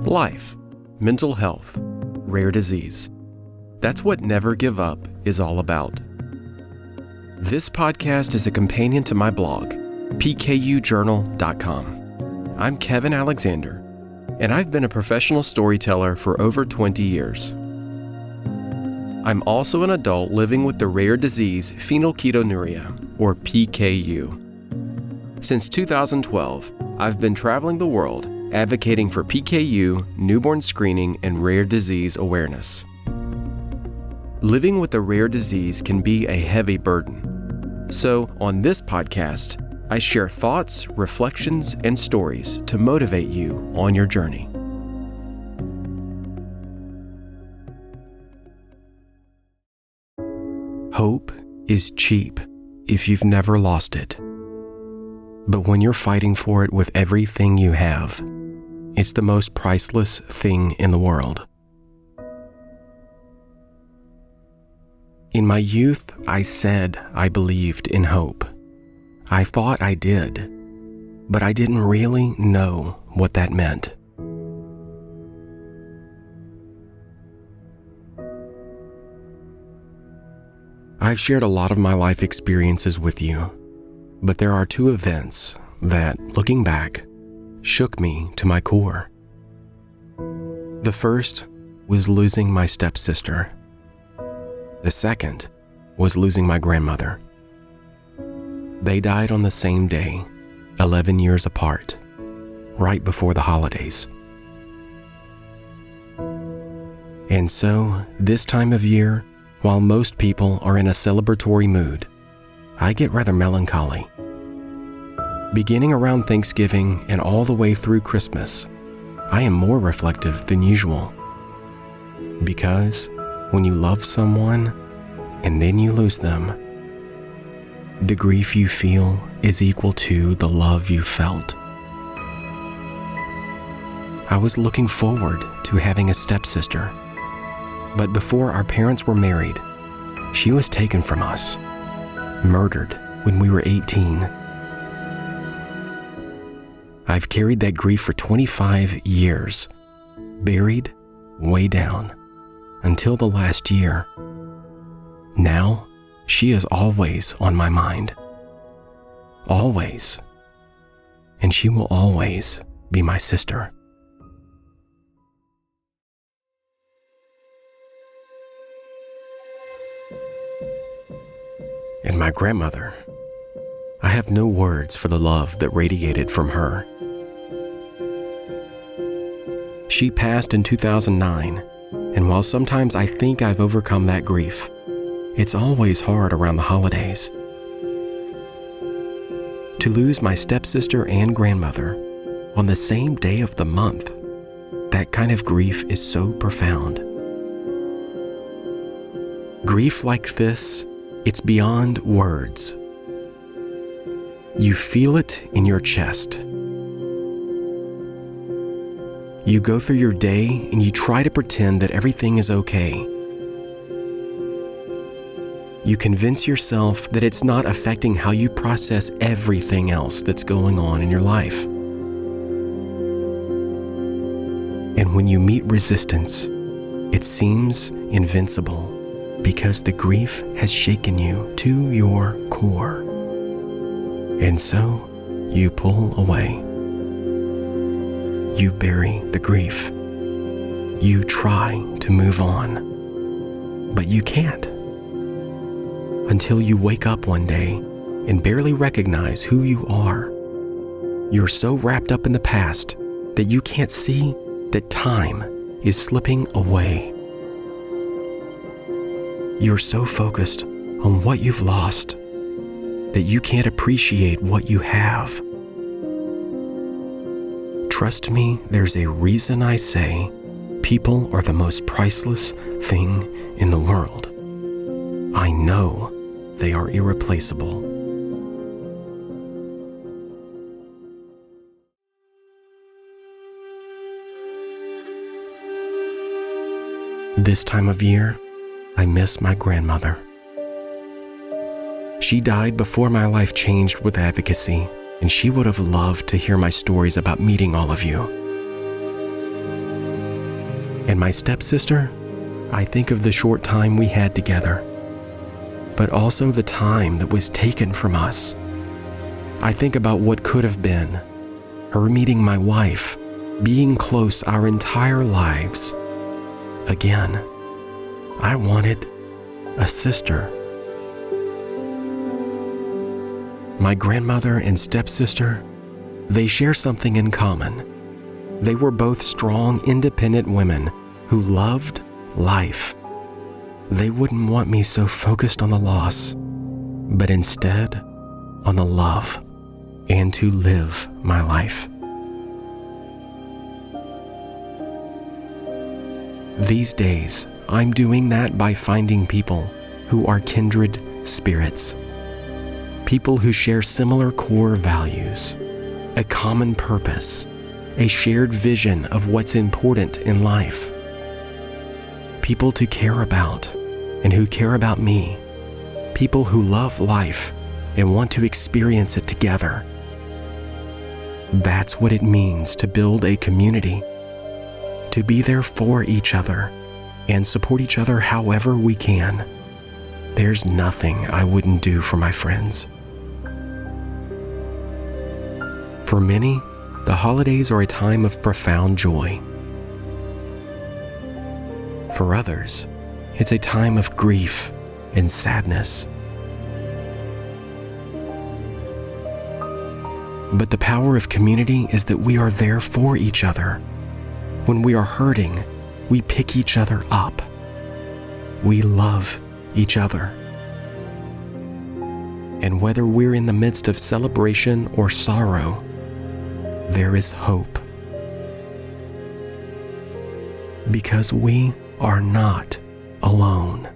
Life, mental health, rare disease. That's what Never Give Up is all about. This podcast is a companion to my blog, pkujournal.com. I'm Kevin Alexander, and I've been a professional storyteller for over 20 years. I'm also an adult living with the rare disease phenylketonuria, or PKU. Since 2012, I've been traveling the world advocating for PKU, newborn screening, and rare disease awareness. Living with a rare disease can be a heavy burden. So, on this podcast, I share thoughts, reflections, and stories to motivate you on your journey. Hope is cheap if you've never lost it. But when you're fighting for it with everything you have, it's the most priceless thing in the world. In my youth, I said I believed in hope. I thought I did, but I didn't really know what that meant. I've shared a lot of my life experiences with you, but there are two events that, looking back, shook me to my core. The first was losing my stepsister. The second was losing my grandmother. They died on the same day, 11 years apart, right before the holidays. And so, this time of year, while most people are in a celebratory mood, I get rather melancholy. Beginning around Thanksgiving and all the way through Christmas, I am more reflective than usual. Because when you love someone and then you lose them, the grief you feel is equal to the love you felt. I was looking forward to having a stepsister, but before our parents were married, she was taken from us, murdered when we were 18. I've carried that grief for 25 years, buried way down, until the last year. Now, she is always on my mind. Always. And she will always be my sister. And my grandmother. I have no words for the love that radiated from her. She passed in 2009, and while sometimes I think I've overcome that grief, it's always hard around the holidays. To lose my stepsister and grandmother on the same day of the month, that kind of grief is so profound. Grief like this, it's beyond words. You feel it in your chest. You go through your day and you try to pretend that everything is okay. You convince yourself that it's not affecting how you process everything else that's going on in your life. And when you meet resistance, it seems invincible because the grief has shaken you to your core. And so, you pull away. You bury the grief. You try to move on, but you can't. Until you wake up one day and barely recognize who you are. You're so wrapped up in the past that you can't see that time is slipping away. You're so focused on what you've lost that you can't appreciate what you have. Trust me, there's a reason I say people are the most priceless thing in the world. I know they are irreplaceable. This time of year, I miss my grandmother. She died before my life changed with advocacy, and she would have loved to hear my stories about meeting all of you. And my stepsister, I think of the short time we had together, but also the time that was taken from us. I think about what could have been, her meeting my wife, being close our entire lives. Again, I wanted a sister. My grandmother and stepsister, they share something in common. They were both strong, independent women who loved life. They wouldn't want me so focused on the loss, but instead on the love and to live my life. These days, I'm doing that by finding people who are kindred spirits. People who share similar core values, a common purpose, a shared vision of what's important in life. People to care about and who care about me. People who love life and want to experience it together. That's what it means to build a community, to be there for each other and support each other however we can. There's nothing I wouldn't do for my friends. For many, the holidays are a time of profound joy. For others, it's a time of grief and sadness. But the power of community is that we are there for each other. When we are hurting, we pick each other up. We love each other. And whether we're in the midst of celebration or sorrow, there is hope. Because we are not alone.